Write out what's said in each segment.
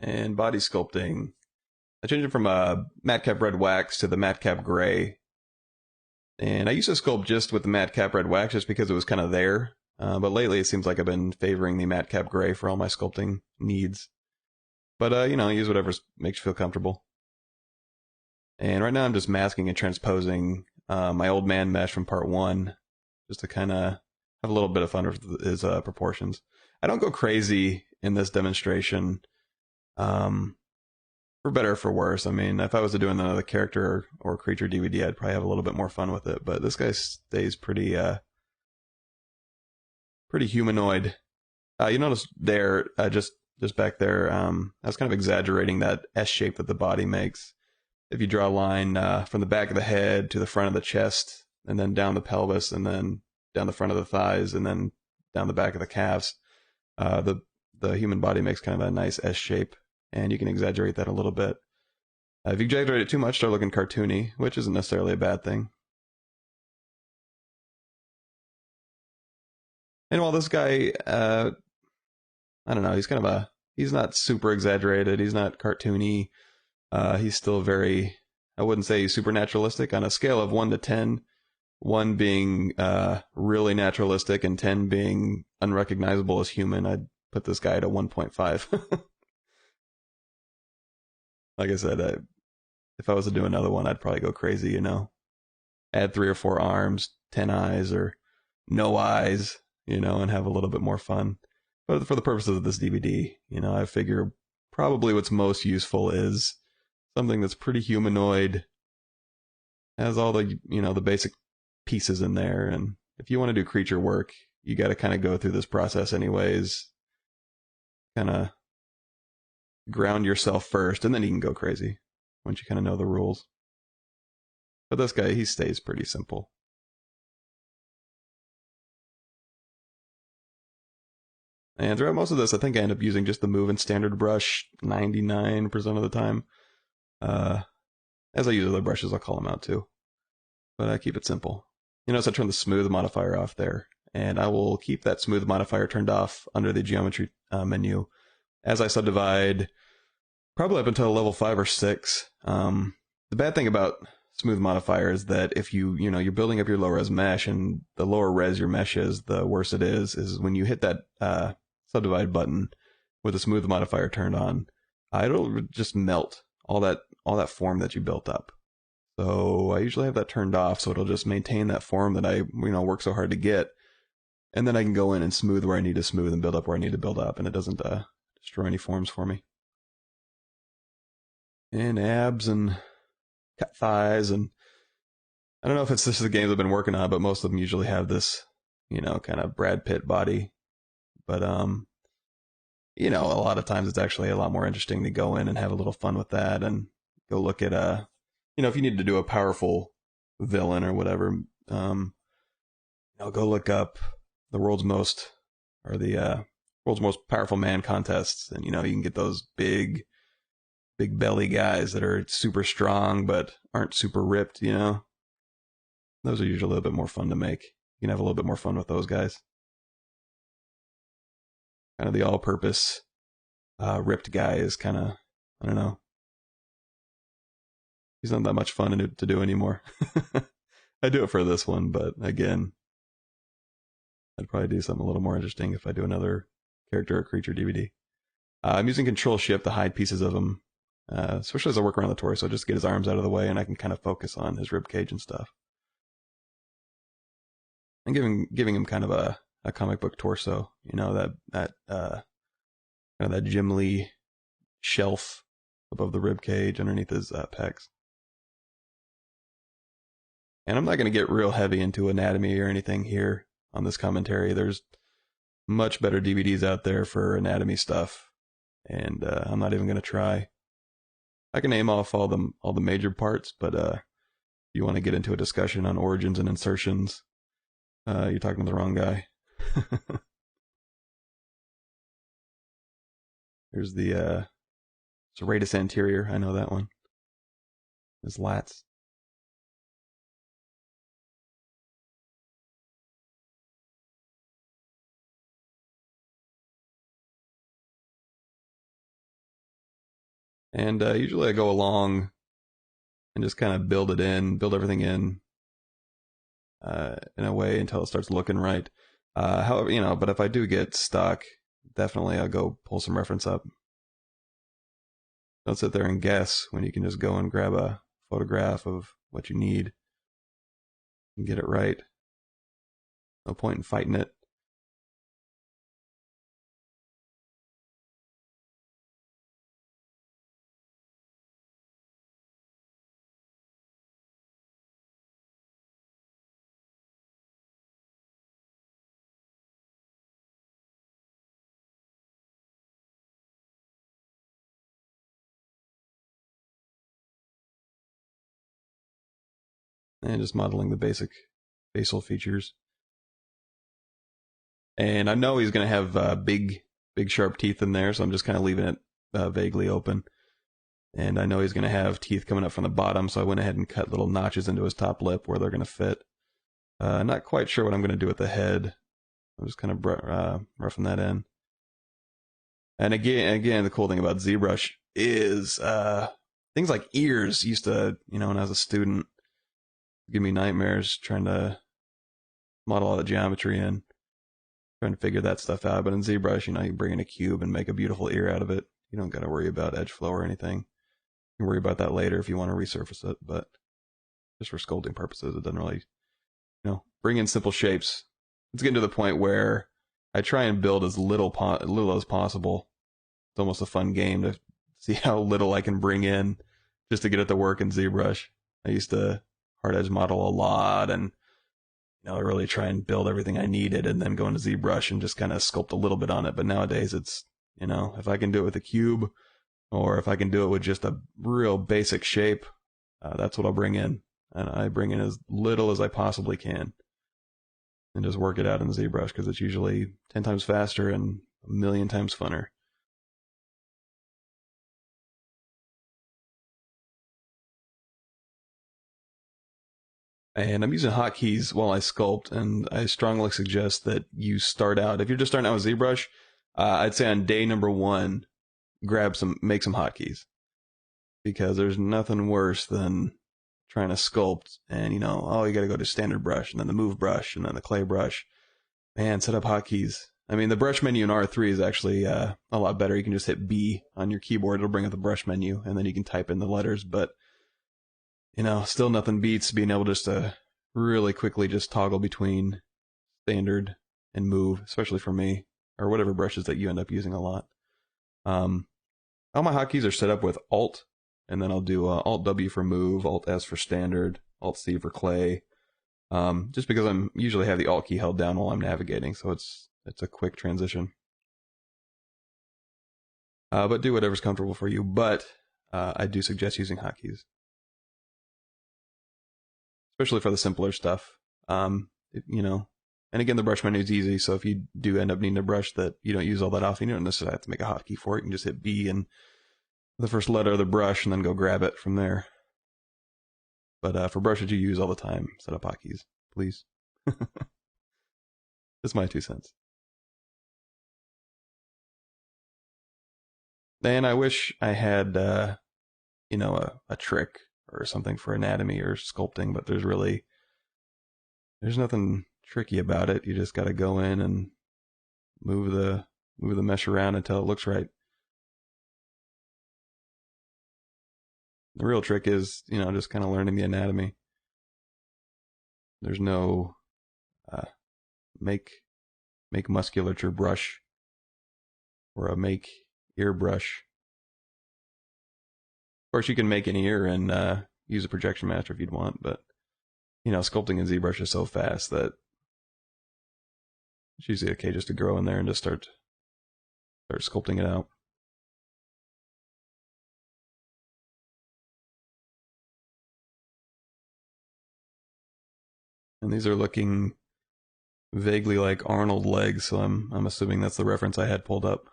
and body sculpting. I changed it from matte cap red wax to the matte cap gray. And I used to sculpt just with the matte cap red wax just because it was kind of there. But lately it seems like I've been favoring the matte cap gray for all my sculpting needs. But, use whatever makes you feel comfortable. And right now I'm just masking and transposing my old man mesh from part 1 just to kind of have a little bit of fun with his proportions. I don't go crazy in this demonstration, for better or for worse. I mean, if I was to do another character or creature DVD, I'd probably have a little bit more fun with it. But this guy stays pretty humanoid. You notice there, just back there, I was kind of exaggerating that S shape that the body makes. If you draw a line from the back of the head to the front of the chest, and then down the pelvis, and then down the front of the thighs, and then down the back of the calves, the human body makes kind of a nice S shape, and you can exaggerate that a little bit. If you exaggerate it too much, start looking cartoony, which isn't necessarily a bad thing. And while this guy, I don't know, he's not super exaggerated, he's not cartoony, he's still very, I wouldn't say he's super naturalistic. On a scale of 1 to 10, 1 being really naturalistic and 10 being unrecognizable as human, I'd put this guy at a 1.5. Like I said, if I was to do another one, I'd probably go crazy, add 3 or 4 arms, 10 eyes, or no eyes, and have a little bit more fun. But for the purposes of this DVD, I figure probably what's most useful is something that's pretty humanoid, has all the, the basic pieces in there. And if you want to do creature work, you got to kind of go through this process anyways, kind of ground yourself first, and then you can go crazy once you kind of know the rules. But this guy, he stays pretty simple. And throughout most of this, I think I end up using just the move and standard brush 99% of the time. As I use other brushes, I'll call them out too. But I keep it simple. So I turn the smooth modifier off there. And I will keep that smooth modifier turned off under the geometry menu as I subdivide, probably up until level 5 or 6. The bad thing about smooth modifier is that if you're building up your low res mesh, and the lower res your mesh is, the worse it is when you hit that subdivide button with the smooth modifier turned on, it'll just melt all that form that you built up. So I usually have that turned off, so it'll just maintain that form that I work so hard to get, and then I can go in and smooth where I need to smooth and build up where I need to build up, and it doesn't destroy any forms for me. And abs and cut thighs, and I don't know if this is the games I've been working on, but most of them usually have this, kind of Brad Pitt body. But a lot of times it's actually a lot more interesting to go in and have a little fun with that, and go look at if you need to do a powerful villain or whatever, go look up the world's most powerful man contests, and you can get those big belly guys that are super strong but aren't super ripped. Those are usually a little bit more fun to make. You can have a little bit more fun with those guys. Kind of the all-purpose ripped guy is kind of, I don't know, he's not that much fun to do anymore. I do it for this one, but again, I'd probably do something a little more interesting if I do another character or creature DVD. I'm using Control Shift to hide pieces of him, especially as I work around the torso, just to get his arms out of the way, and I can kind of focus on his rib cage and stuff. And giving him kind of a comic book torso, that kind of that Jim Lee shelf above the rib cage underneath his pecs. And I'm not going to get real heavy into anatomy or anything here on this commentary. There's much better DVDs out there for anatomy stuff, and I'm not even going to try. I can name off all the major parts, but if you want to get into a discussion on origins and insertions, you're talking to the wrong guy. There's the serratus anterior. I know that one. His lats. And usually I go along and just kind of build everything in a way until it starts looking right. However, but if I do get stuck, definitely I'll go pull some reference up. Don't sit there and guess when you can just go and grab a photograph of what you need and get it right. No point in fighting it. And just modeling the basic facial features. And I know he's going to have big sharp teeth in there, so I'm just kind of leaving it vaguely open. And I know he's going to have teeth coming up from the bottom, so I went ahead and cut little notches into his top lip where they're going to fit. Not quite sure what I'm going to do with the head. I'm just kind of roughing that in. And again, the cool thing about ZBrush is things like ears used to, when I was a student, give me nightmares trying to model all the geometry in, trying to figure that stuff out. But in ZBrush, you bring in a cube and make a beautiful ear out of it. You don't got to worry about edge flow or anything. You can worry about that later if you want to resurface it, but just for sculpting purposes, it doesn't really, bring in simple shapes. It's getting to the point where I try and build as little as possible. It's almost a fun game to see how little I can bring in just to get it to work in ZBrush. I used to hard edge model a lot and really try and build everything I needed and then go into ZBrush and just kind of sculpt a little bit on it. But nowadays it's, if I can do it with a cube or if I can do it with just a real basic shape, that's what I'll bring in. And I bring in as little as I possibly can and just work it out in ZBrush because it's usually 10 times faster and a million times funner. And I'm using hotkeys while I sculpt, and I strongly suggest that you start out, if you're just starting out with ZBrush, I'd say on day number 1, make some hotkeys. Because there's nothing worse than trying to sculpt and, you got to go to standard brush and then the move brush and then the clay brush. Man, set up hotkeys. I mean, the brush menu in R3 is actually a lot better. You can just hit B on your keyboard. It'll bring up the brush menu, and then you can type in the letters. But, still nothing beats being able just to really quickly just toggle between standard and move, especially for me, or whatever brushes that you end up using a lot. All my hotkeys are set up with Alt, and then I'll do Alt W for move, Alt S for standard, Alt C for clay. Just because I'm usually have the Alt key held down while I'm navigating, so it's a quick transition. But do whatever's comfortable for you. But I do suggest using hotkeys, especially for the simpler stuff. And again, the brush menu is easy, so if you do end up needing a brush that you don't use all that often, you don't necessarily have to make a hotkey for it. You can just hit B and the first letter of the brush and then go grab it from there. But for brushes you use all the time, set up hotkeys, please. That's my 2 cents. And I wish I had, a trick or something for anatomy or sculpting, but there's nothing tricky about it. You just got to go in and move the mesh around until it looks right. The real trick is, just kind of learning the anatomy. There's no make musculature brush or a make ear brush. Of course, you can make an ear and use a projection master if you'd want, but sculpting in ZBrush is so fast that it's usually okay just to grow in there and just start sculpting it out. And these are looking vaguely like Arnold legs, so I'm assuming that's the reference I had pulled up.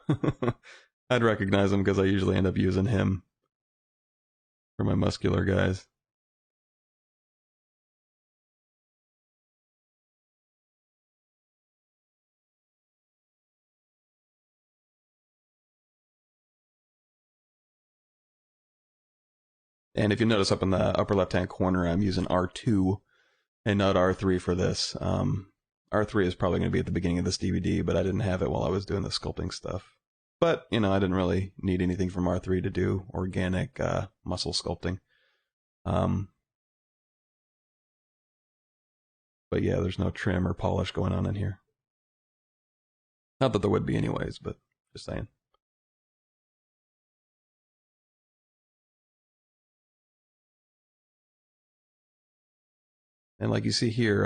I'd recognize him because I usually end up using him for my muscular guys. And if you notice up in the upper left-hand corner, I'm using R2 and not R3 for this. R3 is probably going to be at the beginning of this DVD, but I didn't have it while I was doing the sculpting stuff. But, I didn't really need anything from R3 to do organic muscle sculpting. But yeah, there's no trim or polish going on in here. Not that there would be anyways, but just saying. And like you see here,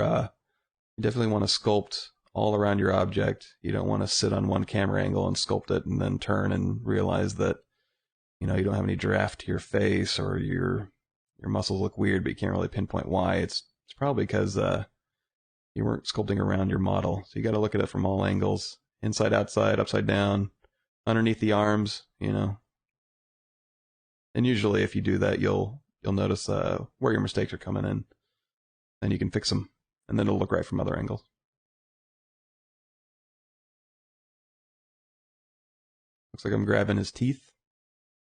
you definitely want to sculpt all around your object. You don't want to sit on one camera angle and sculpt it and then turn and realize that, you don't have any draft to your face, or your muscles look weird, but you can't really pinpoint why. It's probably because you weren't sculpting around your model. So you got to look at it from all angles, inside, outside, upside down, underneath the arms, And usually if you do that, you'll notice where your mistakes are coming in, and you can fix them, and then it'll look right from other angles. Looks like I'm grabbing his teeth.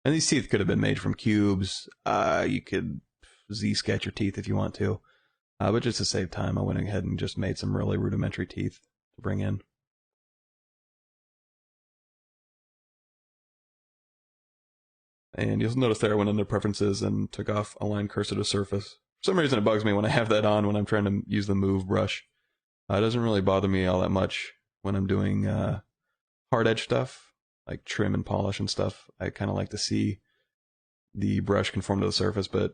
And these teeth could have been made from cubes. You could Z-sketch your teeth if you want to. But just to save time, I went ahead and just made some really rudimentary teeth to bring in. And you'll notice there I went into preferences and took off align cursor to surface. For some reason it bugs me when I have that on when I'm trying to use the move brush. It doesn't really bother me all that much when I'm doing hard edge stuff, like trim and polish and stuff. I kind of like to see the brush conform to the surface, but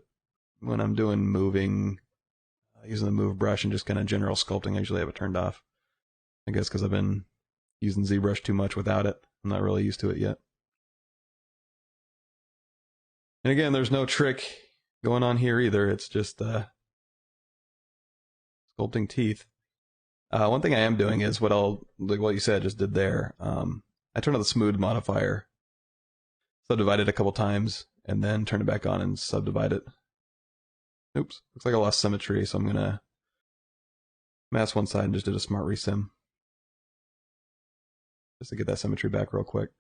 when I'm doing moving, using the move brush and just kind of general sculpting, I usually have it turned off. I guess because I've been using ZBrush too much without it. I'm not really used to it yet. And again, there's no trick going on here either. It's just sculpting teeth. One thing I am doing is what you said, just did there. I turned on the smooth modifier, subdivide it a couple times, and then turn it back on and subdivide it. Oops, looks like I lost symmetry, so I'm going to mask one side and just did a smart resim. Just to get that symmetry back real quick.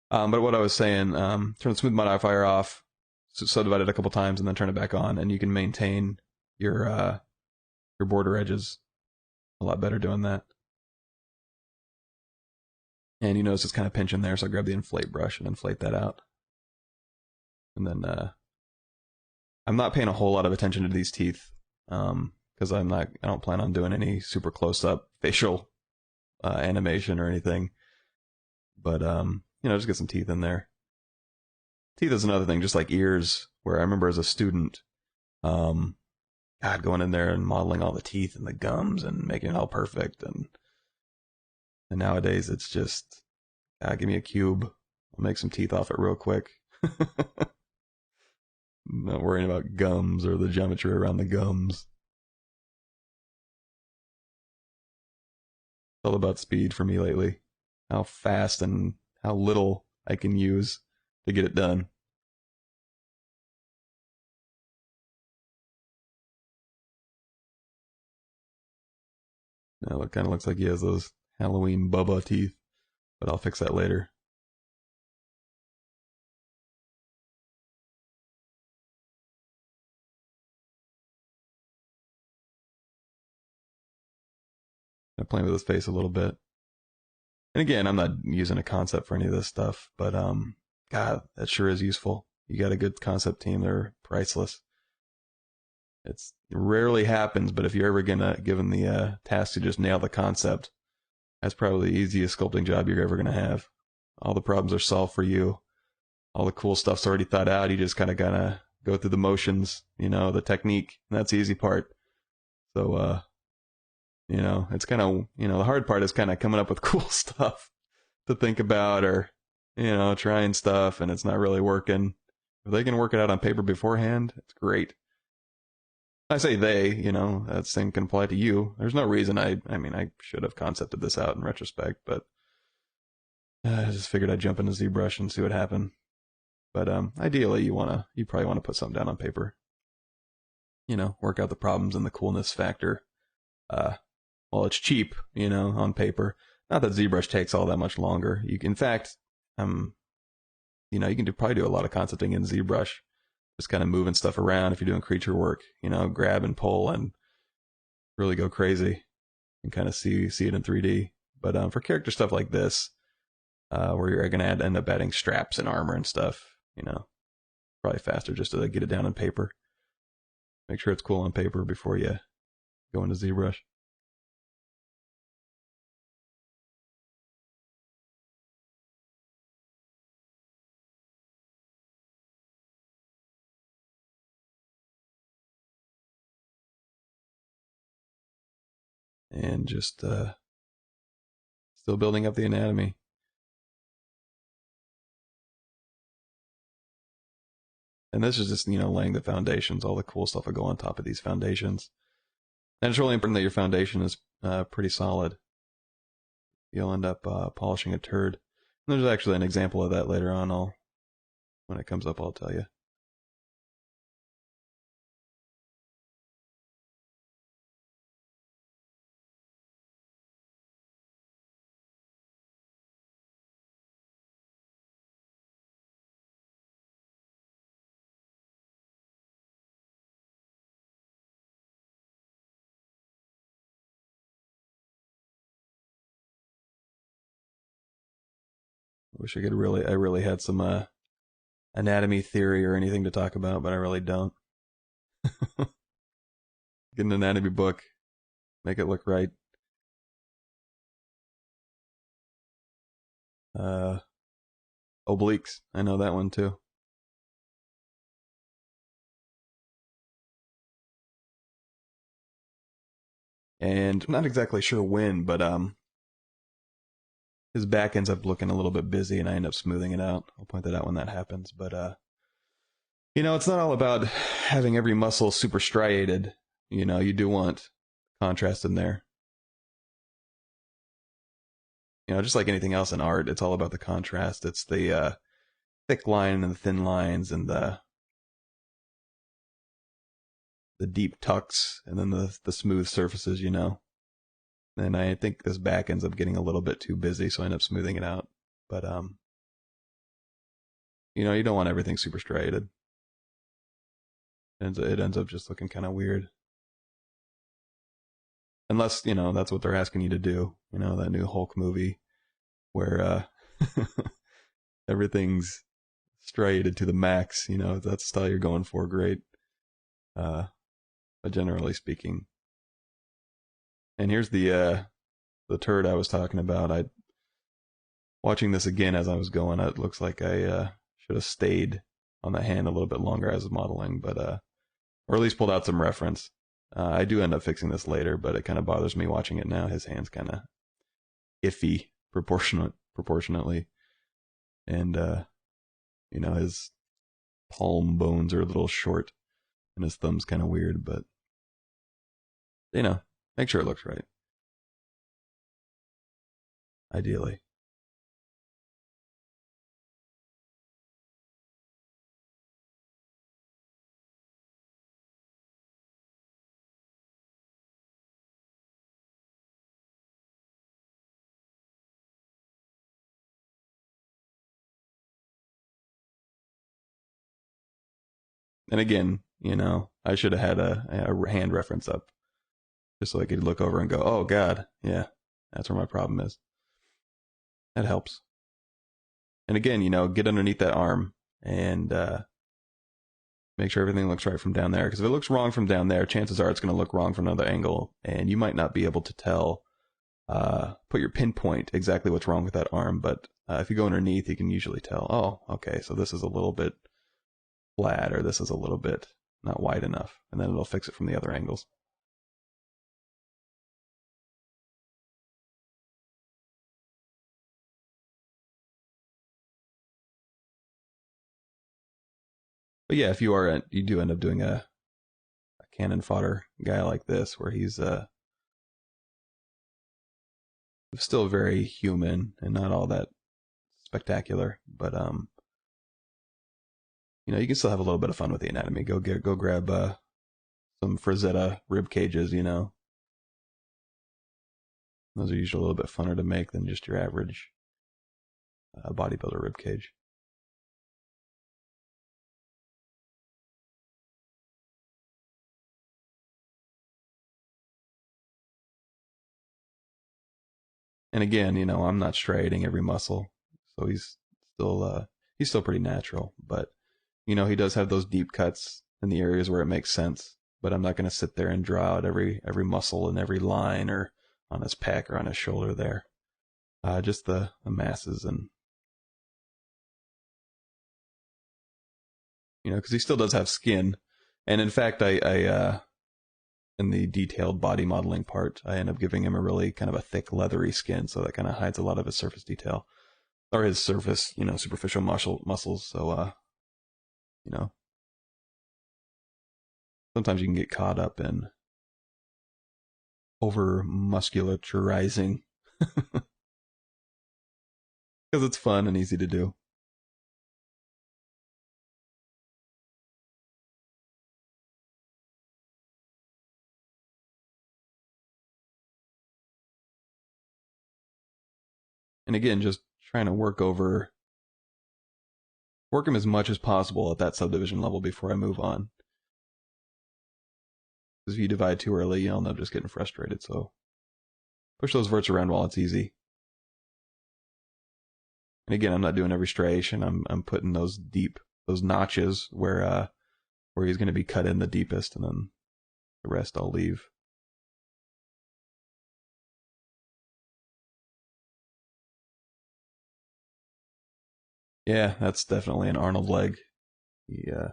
But what I was saying, turn the smooth modifier off, subdivide it a couple times, and then turn it back on, and you can maintain your border edges a lot better doing that. And you notice it's kind of pinching there, so I grab the inflate brush and inflate that out. And then I'm not paying a whole lot of attention to these teeth because I don't plan on doing any super close-up facial animation or anything. But just get some teeth in there. Teeth is another thing, just like ears, where I remember as a student, going in there and modeling all the teeth and the gums and making it all perfect. And nowadays it's just, give me a cube. I'll make some teeth off it real quick. Not worrying about gums or the geometry around the gums. It's all about speed for me lately. How fast and how little I can use to get it done. Now it kind of looks like he has those Halloween Bubba teeth, but I'll fix that later. I'm playing with his face a little bit. And again, I'm not using a concept for any of this stuff, but God, that sure is useful. You got a good concept team, they're priceless. It rarely happens, but if you're ever given the task to just nail the concept, that's probably the easiest sculpting job you're ever gonna have. All the problems are solved for you. All the cool stuff's already thought out. You just kind of gotta go through the motions, the technique, and that's the easy part. So, it's kind of, the hard part is kind of coming up with cool stuff to think about, or, trying stuff and it's not really working. If they can work it out on paper beforehand, it's great. I say they, that same can apply to you. There's no reason I should have concepted this out in retrospect, but I just figured I'd jump into ZBrush and see what happened. But ideally, you probably want to put something down on paper. Work out the problems and the coolness factor. Well, it's cheap, on paper. Not that ZBrush takes all that much longer. You can, in fact, you can probably do a lot of concepting in ZBrush. just kind of moving stuff around if you're doing creature work, you know, grab and pull and really go crazy and kind of see it in 3D. But for character stuff like this, where you're going to end up adding straps and armor and stuff, you know, probably faster just to get it down on paper. Make sure it's cool on paper before you go into ZBrush. And just still building up the anatomy. And this is just, you know, laying the foundations, all the cool stuff will go on top of these foundations. And it's really important that your foundation is pretty solid. You'll end up polishing a turd. And there's actually an example of that later on. When it comes up, I'll tell you. Wish I really had some anatomy theory or anything to talk about, but I really don't. Get an anatomy book, make it look right. Obliques, I know that one too. And I'm not exactly sure when, but his back ends up looking a little bit busy, and I end up smoothing it out. I'll point that out when that happens. But you know, it's not all about having every muscle super striated. You know, you do want contrast in there. You know, just like anything else in art, it's all about the contrast. It's the thick line and the thin lines, and the deep tucks, and then the smooth surfaces. You know. And I think this back ends up getting a little bit too busy, so I end up smoothing it out. But you know, you don't want everything super striated. It ends up just looking kind of weird. Unless, you know, that's what they're asking you to do. You know, that new Hulk movie where everything's striated to the max. You know, if that's the style you're going for, great. But generally speaking. And here's the turd I was talking about. Watching this again as I was going, it looks like I should have stayed on the hand a little bit longer as modeling, but or at least pulled out some reference. I do end up fixing this later, but it kind of bothers me watching it now. His hand's kind of iffy proportionately, and you know, his palm bones are a little short, and his thumb's kind of weird. But you know, make sure it looks right. Ideally. And again, you know, I should have had a hand reference up just so I could look over and go, oh, God, yeah, that's where my problem is. That helps. And again, you know, get underneath that arm and make sure everything looks right from down there. Because if it looks wrong from down there, chances are it's going to look wrong from another angle. And you might not be able to tell, put your pinpoint exactly what's wrong with that arm. But if you go underneath, you can usually tell, oh, okay, so this is a little bit flat or this is a little bit not wide enough. And then it'll fix it from the other angles. But yeah, if you do end up doing a cannon fodder guy like this, where he's still very human and not all that spectacular, but you know, you can still have a little bit of fun with the anatomy. Go grab some Frazetta rib cages. You know, those are usually a little bit funner to make than just your average bodybuilder rib cage. And again, I'm not striating every muscle, so he's still pretty natural. But he does have those deep cuts in the areas where it makes sense. But I'm not going to sit there and draw out every muscle and every line or on his pec or on his shoulder there. Just the masses and because he still does have skin. And in fact, I in the detailed body modeling part, I end up giving him a really kind of a thick, leathery skin, so that kind of hides a lot of his surface detail or his surface, superficial muscles. So, sometimes you can get caught up in over musculaturizing because it's fun and easy to do. And again, just trying to work him as much as possible at that subdivision level before I move on. Because if you divide too early, you'll end up just getting frustrated. So push those verts around while it's easy. And again, I'm not doing every striation. I'm putting those notches where he's going to be cut in the deepest, and then the rest I'll leave. Yeah, that's definitely an Arnold leg. Yeah,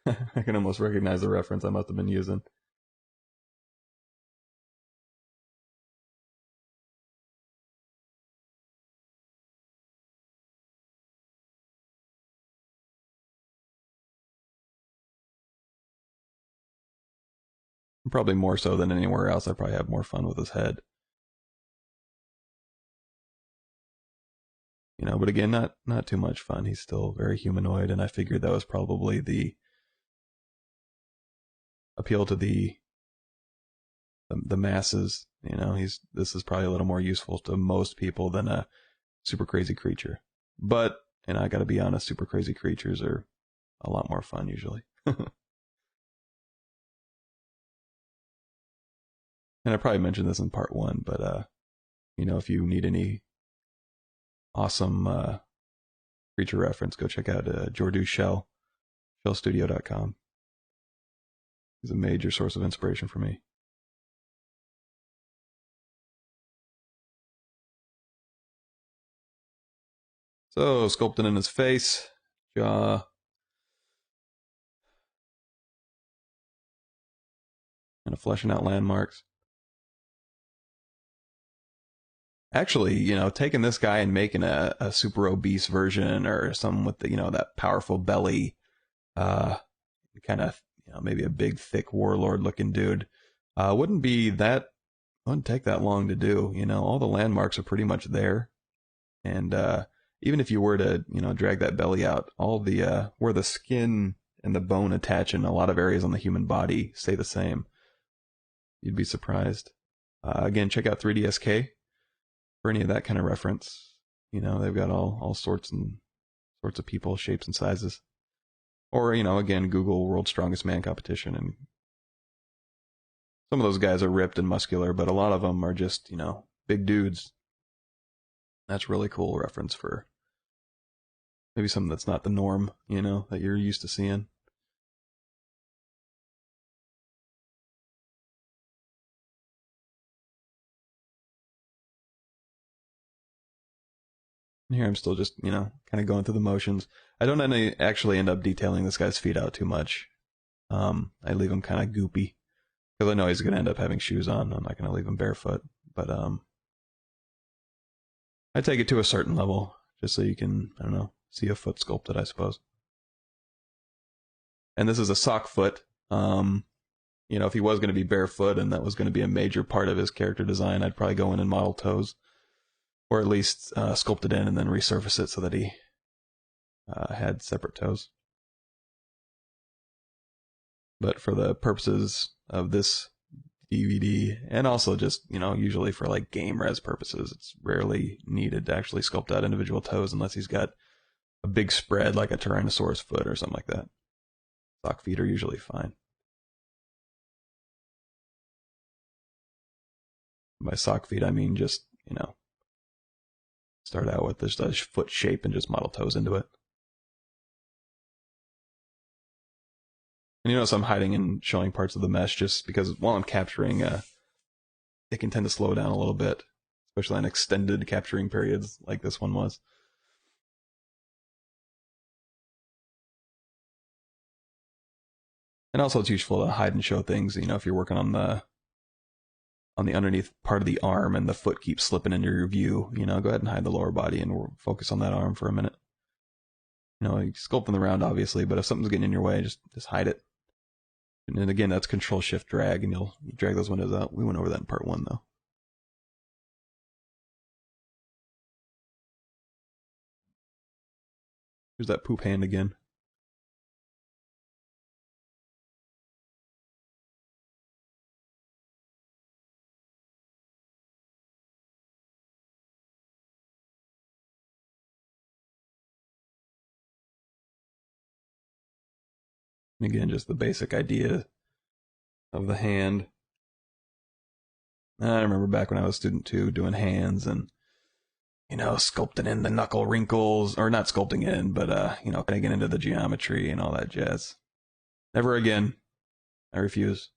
I can almost recognize the reference I must have been using. Probably more so than anywhere else. I probably have more fun with his head. But again, not too much fun. He's still very humanoid, and I figured that was probably the appeal to the masses. This is probably a little more useful to most people than a super crazy creature. But, and I gotta be honest, super crazy creatures are a lot more fun usually. And I probably mentioned this in part 1, but if you need any awesome creature reference, go check out Jordu Shell, shellstudio.com. He's a major source of inspiration for me. So, sculpting in his face, jaw, and fleshing out landmarks. Actually, taking this guy and making a super obese version or someone with that powerful belly, kind of, maybe a big, thick warlord looking dude, wouldn't take that long to do. All the landmarks are pretty much there. And even if you were to, drag that belly out, all the, where the skin and the bone attach in a lot of areas on the human body stay the same. You'd be surprised. Again, check out 3DSK for any of that kind of reference. They've got all sorts of people, shapes and sizes. Or, again, Google World's Strongest Man competition, and some of those guys are ripped and muscular, but a lot of them are just, big dudes. That's really cool reference for maybe something that's not the norm, that you're used to seeing. And here I'm still just, kind of going through the motions. I don't actually end up detailing this guy's feet out too much. I leave him kind of goopy because I know he's going to end up having shoes on. I'm not going to leave him barefoot, but I take it to a certain level just so you can, I don't know, see a foot sculpted, I suppose. And this is a sock foot. If he was going to be barefoot and that was going to be a major part of his character design, I'd probably go in and model toes, or at least sculpt it in and then resurface it so that he had separate toes. But for the purposes of this DVD, and also just, usually for like game res purposes, it's rarely needed to actually sculpt out individual toes unless he's got a big spread like a Tyrannosaurus foot or something like that. Sock feet are usually fine. By sock feet, I mean just, start out with just a foot shape and just model toes into it. And you notice I'm hiding and showing parts of the mesh just because while I'm capturing, it can tend to slow down a little bit, especially on extended capturing periods like this one was. And also it's useful to hide and show things, if you're working on the underneath part of the arm and the foot keeps slipping into your view, go ahead and hide the lower body and we'll focus on that arm for a minute. You sculpting the round obviously, but if something's getting in your way, just hide it. And then again, that's Control Shift Drag, and you'll drag those windows out. We went over that in part 1 though. Here's that poop hand again. And again, just the basic idea of the hand. And I remember back when I was a student too, doing hands and sculpting in the knuckle wrinkles, or not sculpting in, but kind of getting into the geometry and all that jazz. Never again. I refuse.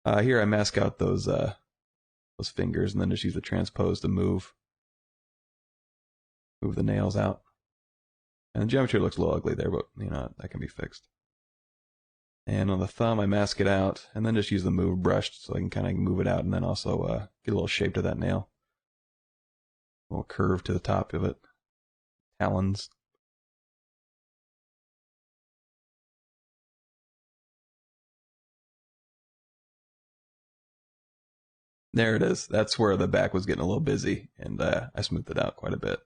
Here I mask out those fingers and then just use the transpose to move the nails out. And the geometry looks a little ugly there, but that can be fixed. And on the thumb, I mask it out, and then just use the move brush so I can kind of move it out, and then also get a little shape to that nail. A little curve to the top of it. Talons. There it is. That's where the back was getting a little busy, and I smoothed it out quite a bit.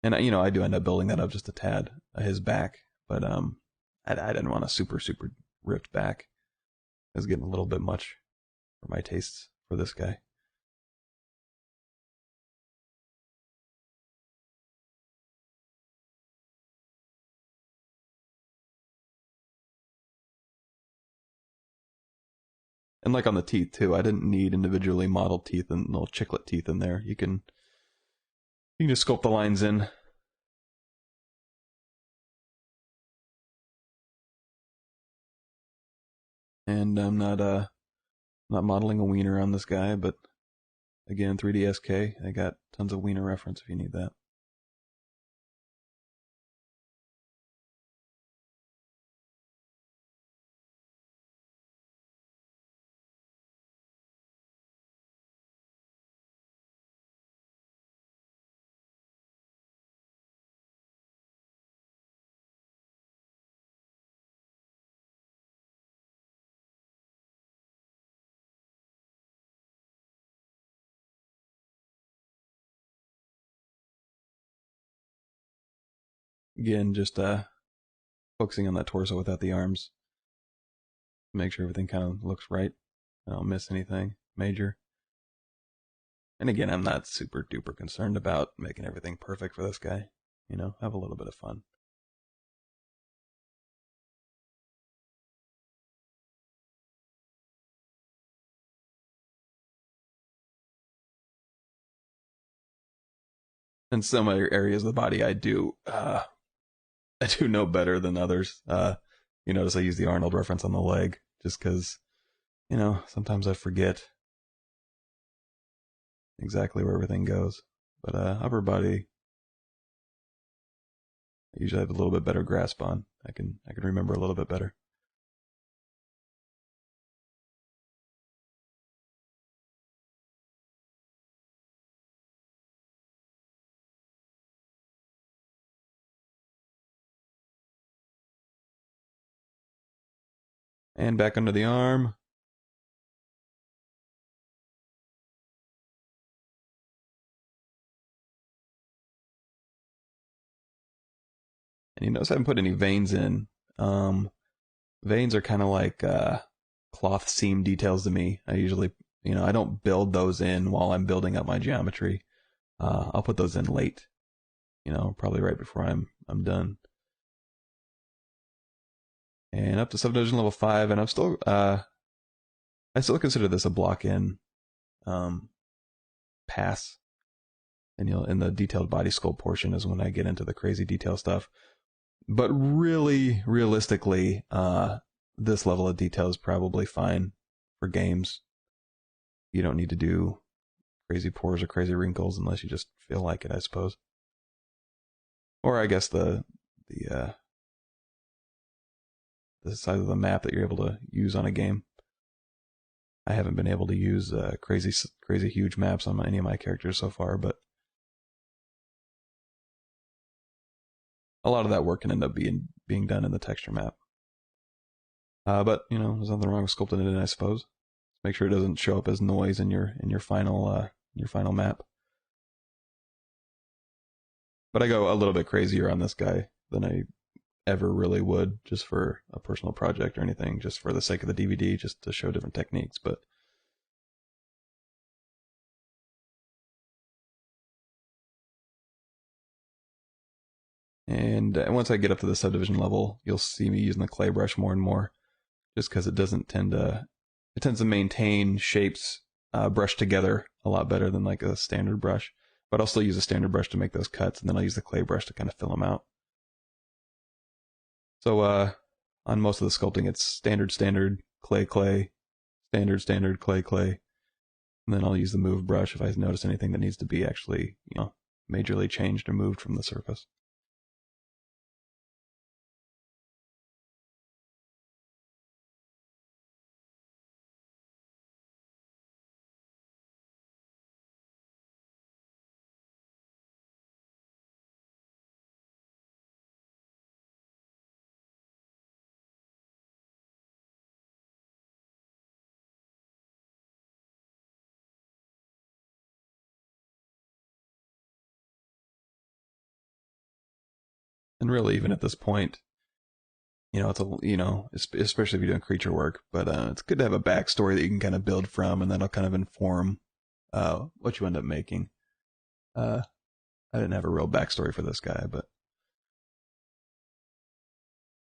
And I do end up building that up just a tad, his back, but I didn't want a super ripped back. It was getting a little bit much for my tastes for this guy. And like on the teeth too, I didn't need individually modeled teeth and little chiclet teeth in there. You can just sculpt the lines in. And I'm not modeling a wiener on this guy, but again, 3DSK, I got tons of wiener reference if you need that. Again, just focusing on that torso without the arms. Make sure everything kind of looks right. I don't miss anything major. And again, I'm not super duper concerned about making everything perfect for this guy. Have a little bit of fun. In some other areas of the body, I do know better than others. Notice I use the Arnold reference on the leg just because, sometimes I forget exactly where everything goes. But upper body, I usually have a little bit better grasp on. I can remember a little bit better. And back under the arm. And you notice I haven't put any veins in. Veins are kind of like cloth seam details to me. I usually, I don't build those in while I'm building up my geometry. I'll put those in late, probably right before I'm done. and up to subdivision level 5, and I'm still I still consider this a block in pass. And in the detailed body sculpt portion is when I get into the crazy detail stuff. But really, realistically, this level of detail is probably fine for games. You don't need to do crazy pores or crazy wrinkles unless you just feel like it, I suppose. Or I guess the size of the map that you're able to use on a game. I haven't been able to use crazy huge maps on any of my characters so far, but a lot of that work can end up being done in the texture map. But there's nothing wrong with sculpting it in, I suppose. Make sure it doesn't show up as noise in your final map. But I go a little bit crazier on this guy than I ever really would, just for a personal project or anything, just for the sake of the DVD, just to show different techniques. But and once I get up to the subdivision level, you'll see me using the clay brush more and more, just because it tends to maintain shapes brushed together a lot better than like a standard brush. But I'll still use a standard brush to make those cuts, and then I'll use the clay brush to kind of fill them out. So on most of the sculpting, it's standard, clay, standard, clay. And then I'll use the move brush if I notice anything that needs to be actually, majorly changed or moved from the surface. And really, even at this point, especially if you're doing creature work, but it's good to have a backstory that you can kind of build from, and that'll kind of inform what you end up making. I didn't have a real backstory for this guy, but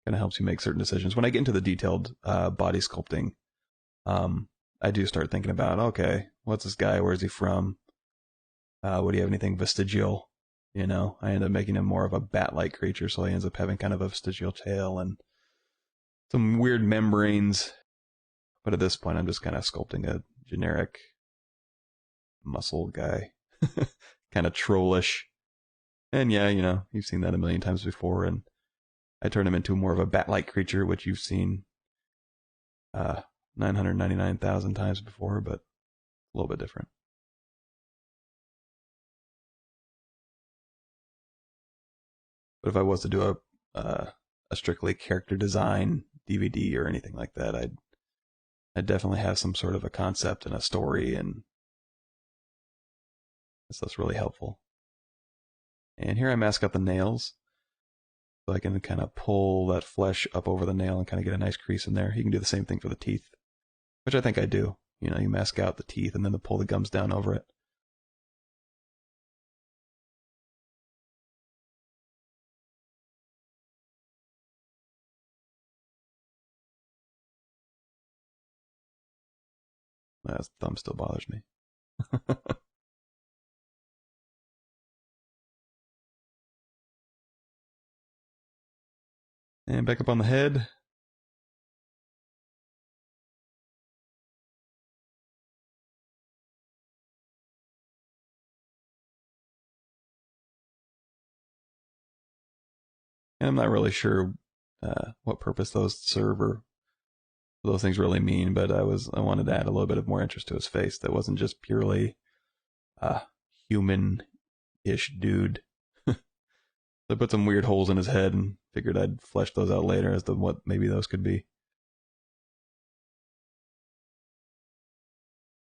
kind of helps you make certain decisions. When I get into the detailed body sculpting, I do start thinking about, okay, what's this guy? Where's he from? Would he have anything vestigial? I end up making him more of a bat-like creature, so he ends up having kind of a vestigial tail and some weird membranes. But at this point, I'm just kind of sculpting a generic muscle guy, kind of trollish. And yeah, you've seen that a million times before, and I turn him into more of a bat-like creature, which you've seen 999,000 times before, but a little bit different. But if I was to do a strictly character design DVD or anything like that, I'd definitely have some sort of a concept and a story, and that's really helpful. And here I mask out the nails, so I can kind of pull that flesh up over the nail and kind of get a nice crease in there. You can do the same thing for the teeth, which I think I do. You mask out the teeth and then pull the gums down over it. That thumb still bothers me. And back up on the head. And I'm not really sure what purpose those serve or what those things really mean, but I wanted to add a little bit of more interest to his face that wasn't just purely human-ish dude. So I put some weird holes in his head and figured I'd flesh those out later as to what maybe those could be.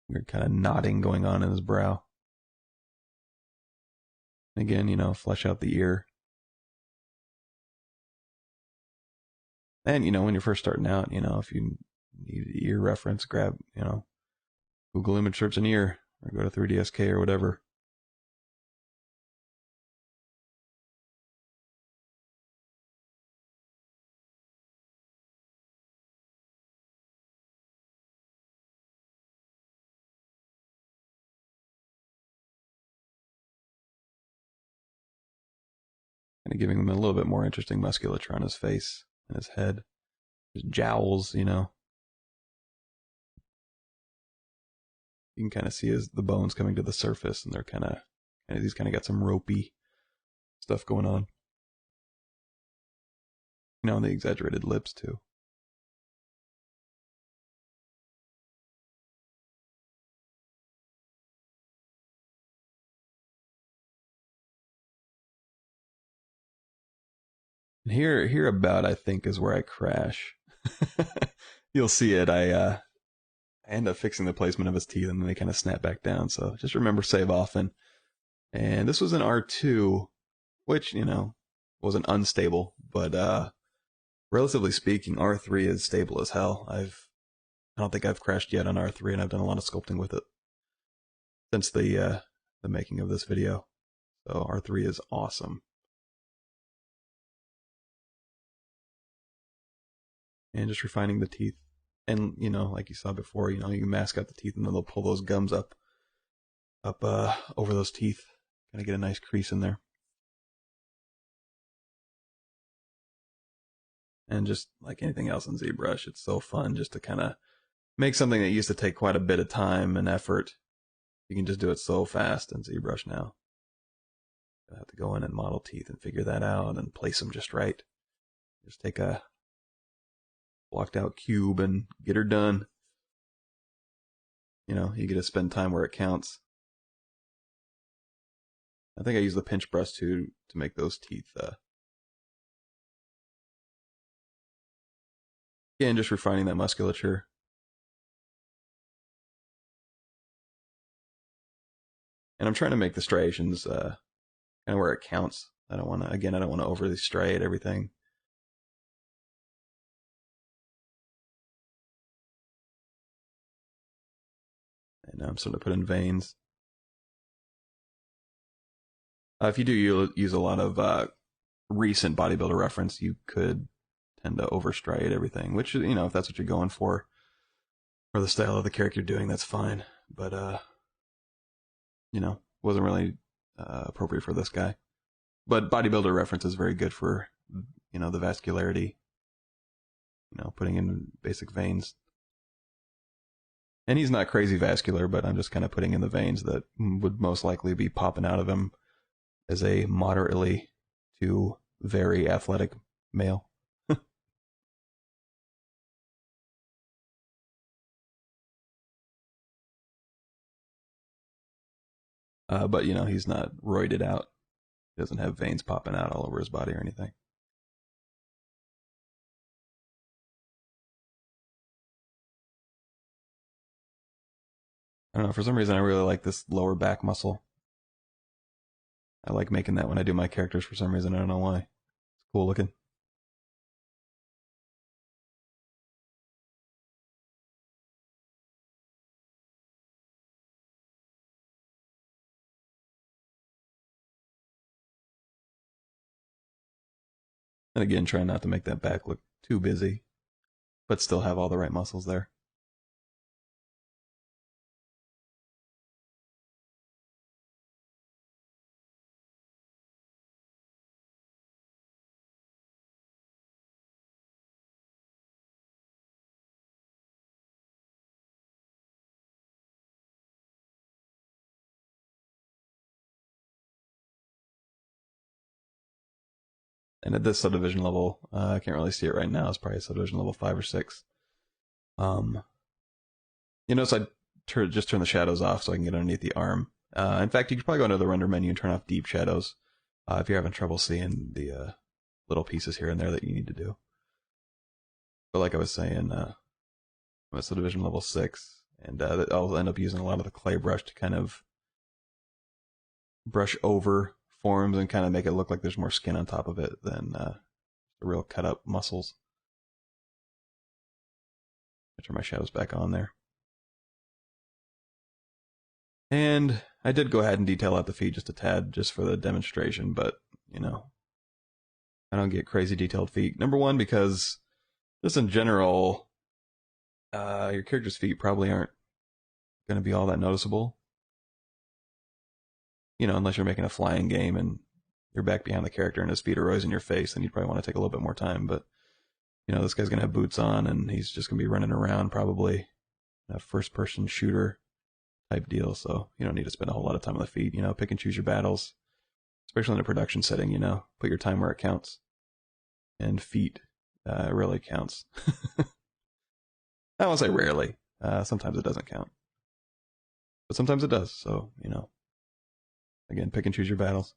Weird kind of knotting going on in his brow. Again, flesh out the ear. And, when you're first starting out, if you need an ear reference, grab, Google image search an ear or go to 3DSK or whatever. giving him a little bit more interesting musculature on his face and his head, his jowls, you know. You can kind of see the bones coming to the surface, and they're he's kind of got some ropey stuff going on. You know, and the exaggerated lips too. And here about I think is where I crash. You'll see it. I end up fixing the placement of his teeth, and then they kind of snap back down. So just remember, save often. And this was an R2, which, you know, wasn't unstable, but relatively speaking, R3 is stable as hell. I don't think I've crashed yet on R3, and I've done a lot of sculpting with it since the making of this video. So R3 is awesome. And just refining the teeth. And, you know, like you saw before, you know, you can mask out the teeth, and then they'll pull those gums up over those teeth. Kind of get a nice crease in there. And just like anything else in ZBrush, it's so fun just to kind of make something that used to take quite a bit of time and effort. You can just do it so fast in ZBrush now. I have to go in and model teeth and figure that out and place them just right. Just take a blocked out cube and get her done. You know, you get to spend time where it counts. I think I use the pinch brush to make those teeth. Again, just refining that musculature. And I'm trying to make the striations kind of where it counts. I don't want to overly striate everything. And now I'm starting to put in veins. If you do use a lot of recent bodybuilder reference, you could tend to overstriate everything, which, you know, if that's what you're going for, or the style of the character you're doing, that's fine. But, you know, wasn't really appropriate for this guy. But bodybuilder reference is very good for, you know, the vascularity, you know, putting in basic veins. And he's not crazy vascular, but I'm just kind of putting in the veins that would most likely be popping out of him as a moderately to very athletic male. But, you know, he's not roided out. He doesn't have veins popping out all over his body or anything. I don't know, for some reason I really like this lower back muscle. I like making that when I do my characters for some reason. I don't know why. It's cool looking. And again, trying not to make that back look too busy, but still have all the right muscles there. And at this subdivision level, I can't really see it right now. It's probably subdivision level 5 or 6. You notice I just turn the shadows off so I can get underneath the arm. In fact, you could probably go into the render menu and turn off deep shadows if you're having trouble seeing the little pieces here and there that you need to do. But like I was saying, I'm at subdivision level 6, and I'll end up using a lot of the clay brush to kind of brush over forms and kind of make it look like there's more skin on top of it than the real cut up muscles. I turn my shadows back on there. And I did go ahead and detail out the feet just a tad, just for the demonstration, but, you know, I don't get crazy detailed feet. Number one, because just in general, your character's feet probably aren't going to be all that noticeable. You know, unless you're making a flying game and you're back behind the character and his feet are always in your face, then you'd probably want to take a little bit more time. But this guy's gonna have boots on and he's just gonna be running around, probably a first-person shooter type deal. So you don't need to spend a whole lot of time on the feet. Pick and choose your battles, especially in a production setting. Put your time where it counts, and feet really counts. I won't say rarely. Sometimes it doesn't count, but sometimes it does. So again, pick and choose your battles.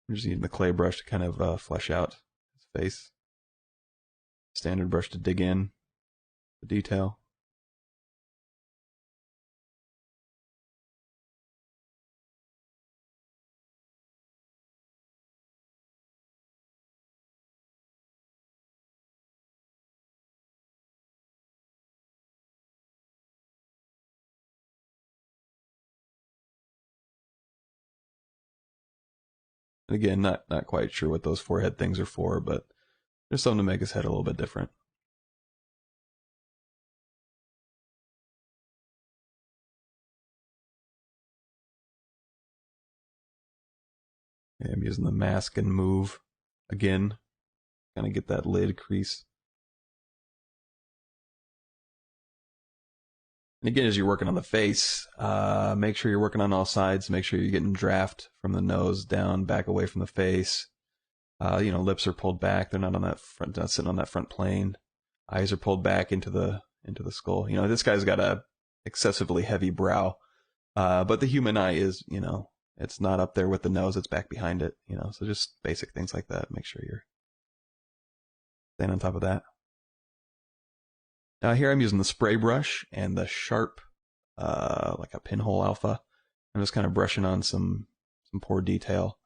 I'm just using the clay brush to kind of flesh out his face. Standard brush to dig in the detail. And again, not quite sure what those forehead things are for, but there's something to make his head a little bit different. Okay, I'm using the mask and move again, kind of get that lid crease. And again, as you're working on the face, make sure you're working on all sides. Make sure you're getting draft from the nose down, back away from the face. Lips are pulled back; they're not on that front, not sitting on that front plane. Eyes are pulled back into the skull. This guy's got a excessively heavy brow, but the human eye is, it's not up there with the nose; it's back behind it. So just basic things like that. Make sure you're staying on top of that. Now here I'm using the spray brush and the sharp, like a pinhole alpha. I'm just kind of brushing on some poor detail.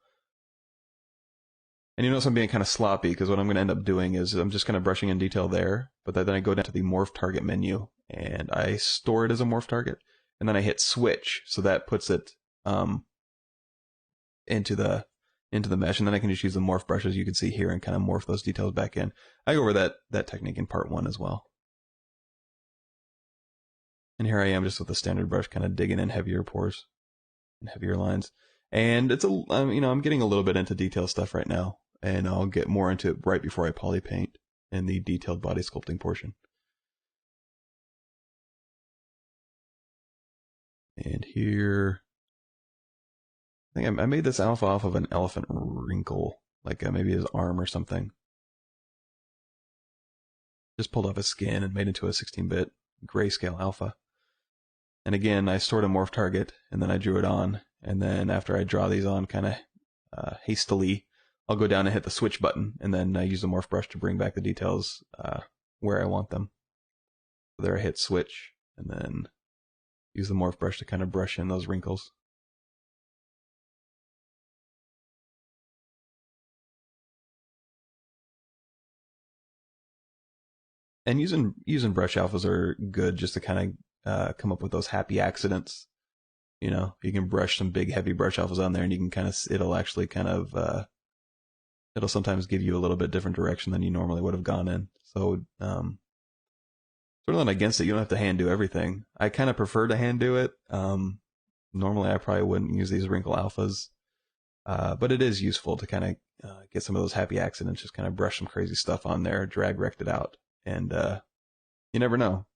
And you notice I'm being kind of sloppy because what I'm going to end up doing is I'm just kind of brushing in detail there, but then I go down to the morph target menu and I store it as a morph target, and then I hit switch, so that puts it into the mesh, and then I can just use the morph brush, as you can see here, and kind of morph those details back in. I go over that technique in part 1 as well. And here I am just with the standard brush, kind of digging in heavier pores and heavier lines. And it's I'm getting a little bit into detail stuff right now, and I'll get more into it right before I poly paint in the detailed body sculpting portion. And here, I think I made this alpha off of an elephant wrinkle, like maybe his arm or something. Just pulled off his skin and made into a 16-bit grayscale alpha. And again, I stored a morph target, and then I drew it on. And then after I draw these on kind of hastily, I'll go down and hit the switch button, and then I use the morph brush to bring back the details where I want them. So there I hit switch, and then use the morph brush to kind of brush in those wrinkles. And using brush alphas are good just to kind of come up with those happy accidents. You can brush some big heavy brush alphas on there, and you can kind of, it'll actually kind of, it'll sometimes give you a little bit different direction than you normally would have gone in. So, sort of not against it. You don't have to hand do everything. I kind of prefer to hand do it. Normally I probably wouldn't use these wrinkle alphas, but it is useful to kind of get some of those happy accidents, just kind of brush some crazy stuff on there, drag rect it out, and you never know.